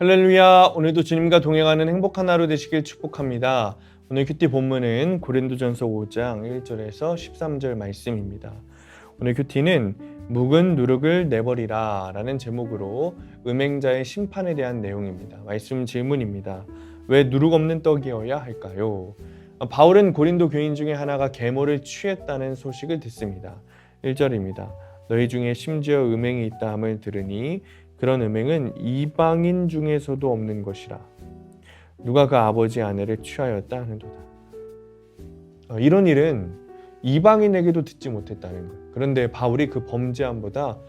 할렐루야. 오늘도 주님과 동행하는 행복한 하루 되시길 축복합니다. 오늘 큐티 본문은 고린도전서 5장 1절에서 13절 말씀입니다. 오늘 큐티는 묵은 누룩을 내버리라 라는 제목으로 음행자의 심판에 대한 내용입니다. 말씀 질문입니다. 왜 누룩 없는 떡이어야 할까요? 바울은 고린도 교인 중에 하나가 계모를 취했다는 소식을 듣습니다. 1절입니다. 너희 중에 심지어 음행이 있다 함을 들으니 그런 음행은 이방인 중에서도 없는 것이라. 누가 그 아버지 아내를 취하였다 하는도다. 이런 일은 이방인에게도 듣지 못했다는 거예요. 그런데 바울이 그 범죄함보다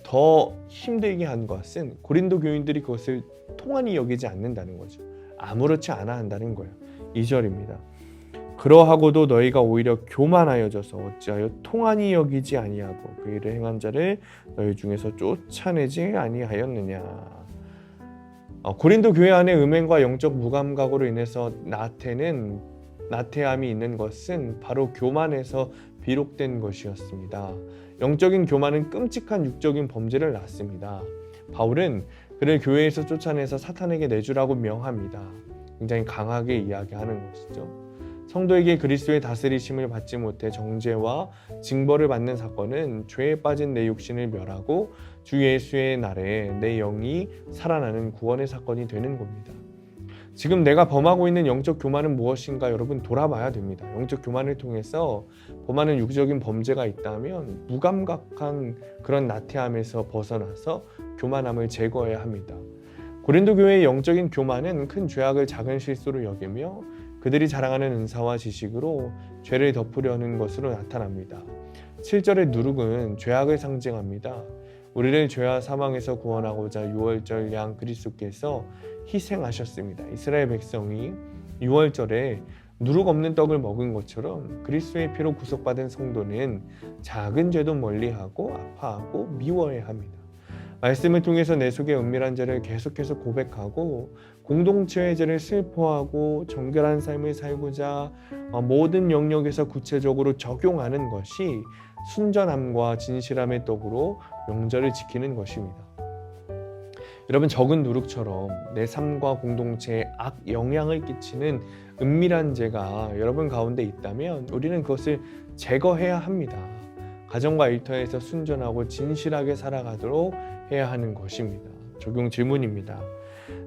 더 힘들게 한 것은 고린도 교인들이 그것을 통한히 여기지 않는다는 거죠. 아무렇지 않아 한다는 거예요. 2절입니다. 그러하고도 너희가 오히려 교만하여져서 어찌하여 통한히 여기지 아니하고 그 일을 행한 자를 너희 중에서 쫓아내지 아니하였느냐. 고린도 교회 안에 음행과 영적 무감각으로 인해서 나태함이 있는 것은 바로 교만에서 비롯된 것이었습니다. 영적인 교만은 끔찍한 육적인 범죄를 낳습니다. 바울은 그를 교회에서 쫓아내서 사탄에게 내주라고 명합니다. 굉장히 강하게 이야기하는 것이죠. 성도에게 그리스도의 다스리심을 받지 못해 정죄와 징벌을 받는 사건은 죄에 빠진 내 육신을 멸하고 주 예수의 날에 내 영이 살아나는 구원의 사건이 되는 겁니다. 지금 내가 범하고 있는 영적 교만은 무엇인가 여러분 돌아봐야 됩니다. 영적 교만을 통해서 범하는 육적인 범죄가 있다면 무감각한 그런 나태함에서 벗어나서 교만함을 제거해야 합니다. 고린도 교회의 영적인 교만은 큰 죄악을 작은 실수로 여기며 그들이 자랑하는 은사와 지식으로 죄를 덮으려는 것으로 나타납니다. 7절의 누룩은 죄악을 상징합니다. 우리를 죄와 사망에서 구원하고자 유월절 양 그리스도께서 희생하셨습니다. 이스라엘 백성이 유월절에 누룩 없는 떡을 먹은 것처럼 그리스도의 피로 구속받은 성도는 작은 죄도 멀리하고 아파하고 미워해야 합니다. 말씀을 통해서 내 속에 은밀한 죄를 계속해서 고백하고 공동체의 죄를 슬퍼하고 정결한 삶을 살고자 모든 영역에서 구체적으로 적용하는 것이 순전함과 진실함의 떡으로 명절을 지키는 것입니다. 여러분, 적은 누룩처럼 내 삶과 공동체에 악 영향을 끼치는 은밀한 죄가 여러분 가운데 있다면 우리는 그것을 제거해야 합니다. 가정과 일터에서 순전하고 진실하게 살아가도록 해야 하는 것입니다. 적용 질문입니다.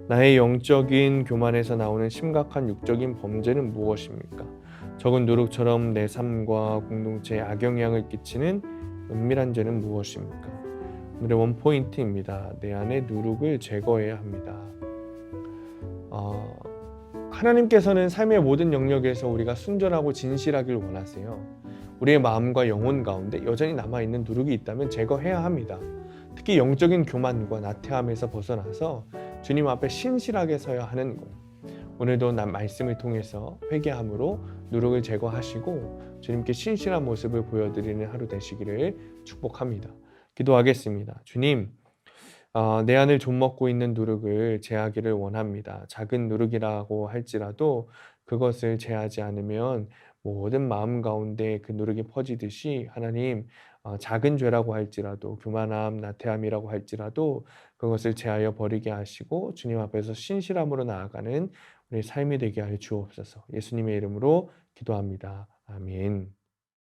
나의 영적인 교만에서 나오는 심각한 육적인 범죄는 무엇입니까? 적은 누룩처럼 내 삶과 공동체에 악영향을 끼치는 은밀한 죄는 무엇입니까? 오늘의 원포인트입니다. 내 안에 누룩을 제거해야 합니다. 하나님께서는 삶의 모든 영역에서 우리가 순전하고 진실하길 원하세요. 우리의 마음과 영혼 가운데 여전히 남아있는 누룩이 있다면 제거해야 합니다. 특히 영적인 교만과 나태함에서 벗어나서 주님 앞에 신실하게 서야 하는 것. 오늘도 말씀을 통해서 회개함으로 누룩을 제거하시고 주님께 신실한 모습을 보여드리는 하루 되시기를 축복합니다. 기도하겠습니다. 주님, 내 안을 좀먹고 있는 누룩을 제하기를 원합니다. 작은 누룩이라고 할지라도 그것을 제하지 않으면 모든 마음 가운데 그 누룩이 퍼지듯이 하나님, 작은 죄라고 할지라도 교만함, 나태함이라고 할지라도 그것을 제하여 버리게 하시고 주님 앞에서 신실함으로 나아가는 우리 삶이 되게 하여 주옵소서. 예수님의 이름으로 기도합니다. 아멘.